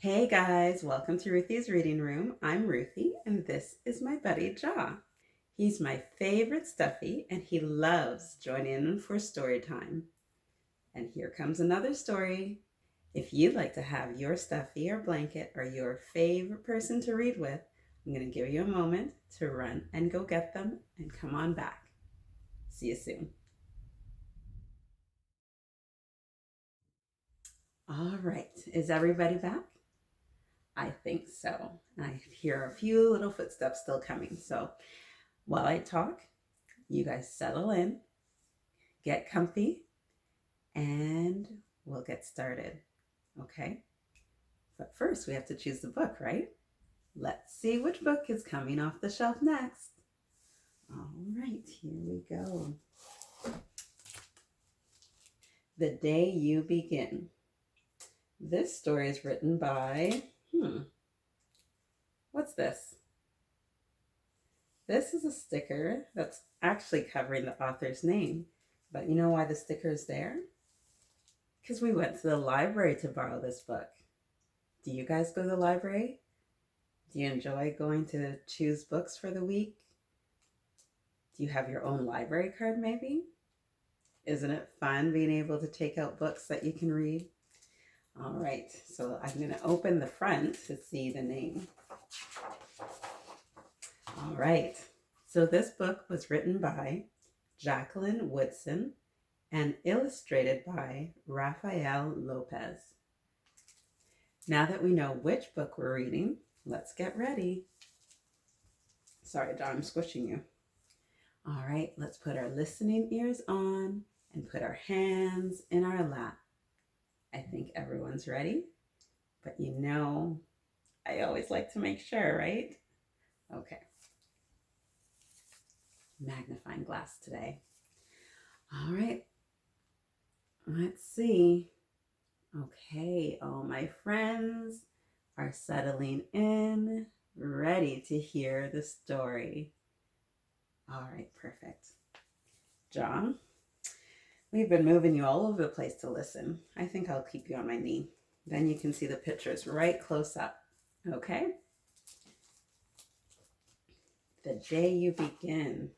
Hey guys, welcome to Ruthy's Reading Room. I'm Ruthy, and this is my buddy Jaw. He's my favorite stuffy, and he loves joining in for story time. And here comes another story. If you'd like to have your stuffy or blanket or your favorite person to read with, I'm going to give you a moment to run and go get them and come on back. See you soon. All right, is everybody back? I think so. I hear a few little footsteps still coming. So while I talk, you guys settle in, get comfy, and we'll get started. Okay? But first, we have to choose the book, right? Let's see which book is coming off the shelf next. All right, here we go. The Day You Begin. This story is written by, what's this? This is a sticker that's actually covering the author's name. But you know why the sticker is there? Because we went to the library to borrow this book. Do you guys go to the library? Do you enjoy going to choose books for the week? Do you have your own library card maybe? Isn't it fun being able to take out books that you can read? All right, so I'm going to open the front to see the name. All right, so this book was written by Jacqueline Woodson and illustrated by Rafael Lopez. Now that we know which book we're reading, let's get ready. Sorry, John, I'm squishing you. All right, let's put our listening ears on and put our hands in our lap. I think everyone's ready, but you know, I always like to make sure, right? Okay. Magnifying glass today. All right, let's see. Okay, all my friends are settling in, ready to hear the story. All right, perfect. John, we've been moving you all over the place to listen. I think I'll keep you on my knee. Then you can see the pictures right close up. Okay? The Day You Begin.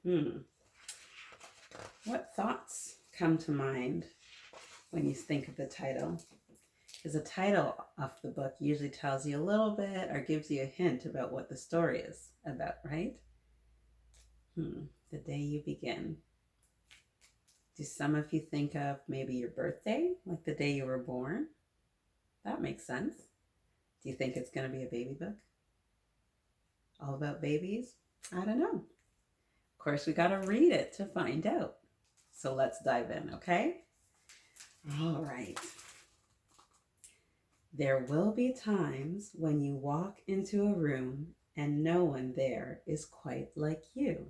What thoughts come to mind when you think of the title? Because the title of the book usually tells you a little bit or gives you a hint about what the story is about, right? The Day You Begin. Do some of you think of maybe your birthday, like the day you were born? That makes sense. Do you think it's going to be a baby book? All about babies? I don't know. Of course, we got to read it to find out. So let's dive in, okay? All right. There will be times when you walk into a room and no one there is quite like you.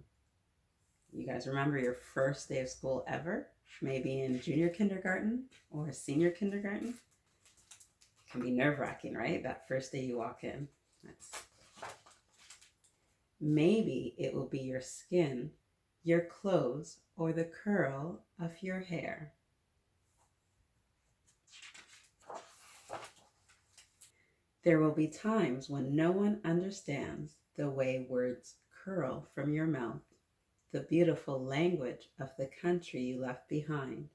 You guys remember your first day of school ever? Maybe in junior kindergarten or senior kindergarten? It can be nerve-wracking, right? That first day you walk in. Maybe it will be your skin, your clothes, or the curl of your hair. There will be times when no one understands the way words curl from your mouth, the beautiful language of the country you left behind.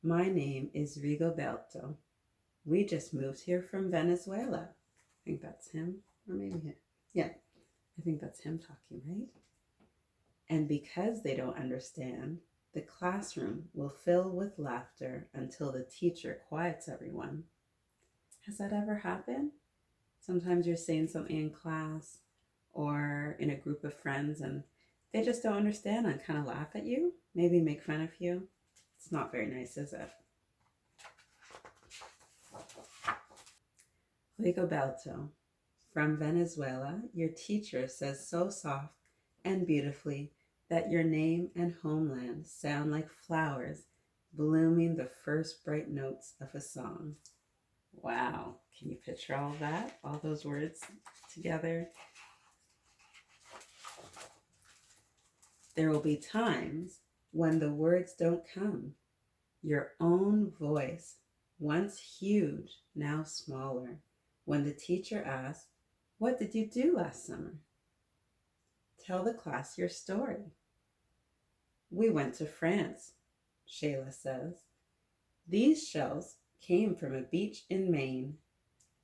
My name is Rigoberto. We just moved here from Venezuela. I think that's him, or maybe him. Yeah, I think that's him talking, right? And because they don't understand, the classroom will fill with laughter until the teacher quiets everyone. Has that ever happened? Sometimes you're saying something in class or in a group of friends and they just don't understand and kind of laugh at you, maybe make fun of you. It's not very nice, is it? Rigoberto, from Venezuela, your teacher says so soft and beautifully that your name and homeland sound like flowers blooming the first bright notes of a song. Wow, can you picture all that? All those words together? There will be times when the words don't come. Your own voice, once huge, now smaller, when the teacher asks, "What did you do last summer?" Tell the class your story. "We went to France," Shayla says. "These shells came from a beach in Maine."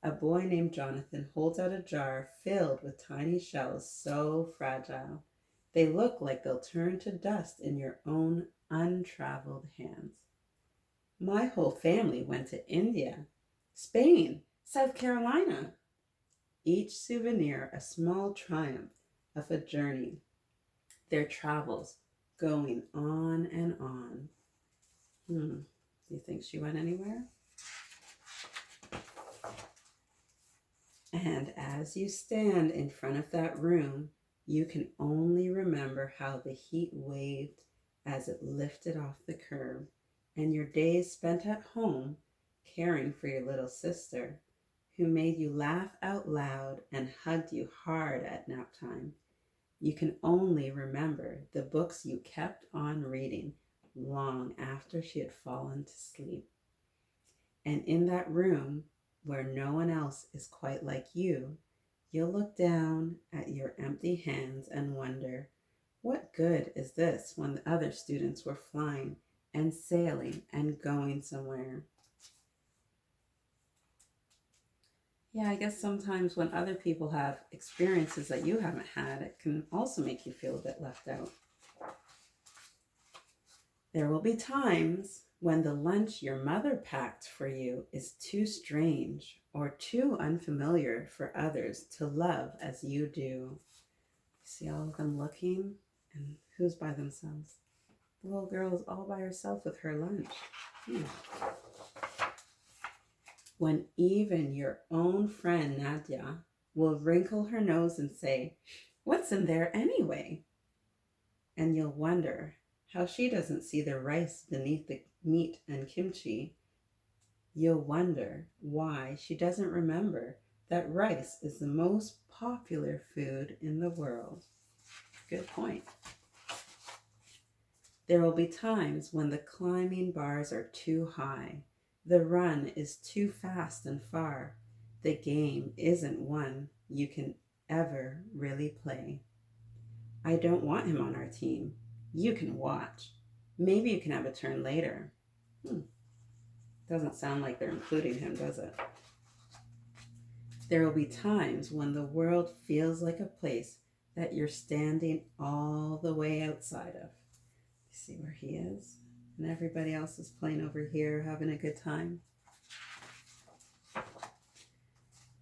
A boy named Jonathan holds out a jar filled with tiny shells so fragile they look like they'll turn to dust in your own untraveled hands. "My whole family went to India, Spain, South Carolina." Each souvenir a small triumph of a journey, their travels going on and on. Do you think she went anywhere? And as you stand in front of that room, you can only remember how the heat waved as it lifted off the curb, and your days spent at home caring for your little sister, who made you laugh out loud and hugged you hard at nap time. You can only remember the books you kept on reading long after she had fallen to sleep. And in that room, where no one else is quite like you, you'll look down at your empty hands and wonder, what good is this when the other students were flying and sailing and going somewhere? Yeah, I guess sometimes when other people have experiences that you haven't had, it can also make you feel a bit left out. There will be times when the lunch your mother packed for you is too strange or too unfamiliar for others to love as you do. See all of them looking, and who's by themselves? The little girl is all by herself with her lunch. When even your own friend Nadia will wrinkle her nose and say, "What's in there anyway?" And you'll wonder how she doesn't see the rice beneath the meat and kimchi. You'll wonder why she doesn't remember that rice is the most popular food in the world. Good point. There will be times when the climbing bars are too high, the run is too fast and far, the game isn't one you can ever really play. "I don't want him on our team. You can watch. Maybe you can have a turn later." Doesn't sound like they're including him, does it? There will be times when the world feels like a place that you're standing all the way outside of. You see where he is? And everybody else is playing over here, having a good time.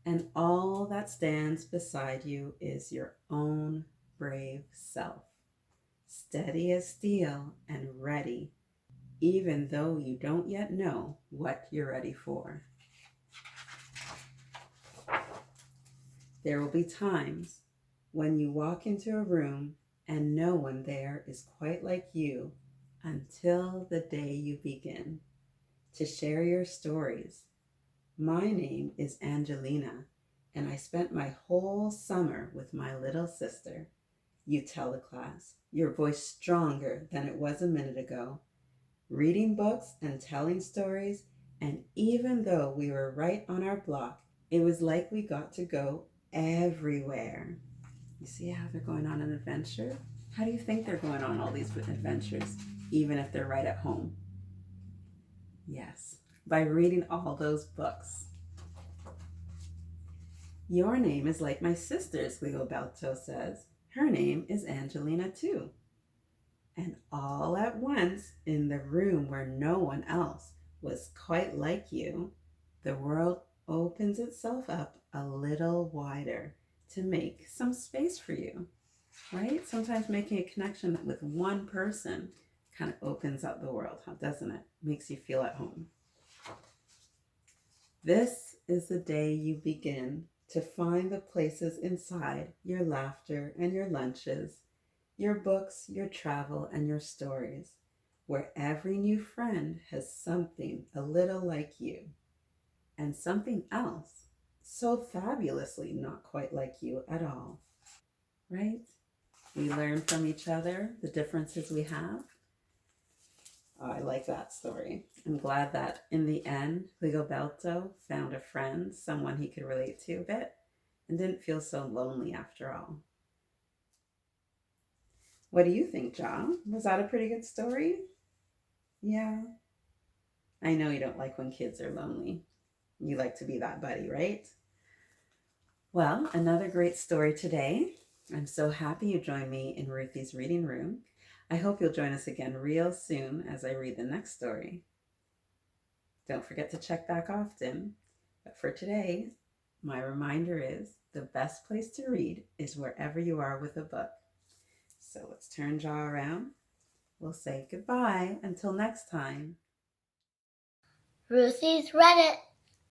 And all that stands beside you is your own brave self, steady as steel and ready, even though you don't yet know what you're ready for. There will be times when you walk into a room and no one there is quite like you until the day you begin to share your stories. My name is Angelina, and I spent my whole summer with my little sister. You tell the class, your voice stronger than it was a minute ago, reading books and telling stories, and even though we were right on our block, it was like we got to go everywhere. You see how they're going on an adventure? How do you think they're going on all these adventures, even if they're right at home? Yes, by reading all those books. Your name is like my sister's, Rigoberto says. Her name is Angelina too. And all at once, in the room where no one else was quite like you, the world opens itself up a little wider to make some space for you, right? Sometimes making a connection with one person kind of opens up the world, doesn't it? Makes you feel at home. This is the day you begin to find the places inside your laughter and your lunches, your books, your travel, and your stories, where every new friend has something a little like you, and something else so fabulously not quite like you at all, right? We learn from each other the differences we have. Oh, I like that story. I'm glad that in the end, Rigoberto found a friend, someone he could relate to a bit, and didn't feel so lonely after all. What do you think, John? Was that a pretty good story? Yeah. I know you don't like when kids are lonely. You like to be that buddy, right? Well, another great story today. I'm so happy you joined me in Ruthy's reading room. I hope you'll join us again real soon as I read the next story. Don't forget to check back often. But for today, my reminder is the best place to read is wherever you are with a book. So let's turn jaw around. We'll say goodbye until next time. Ruthy's read it.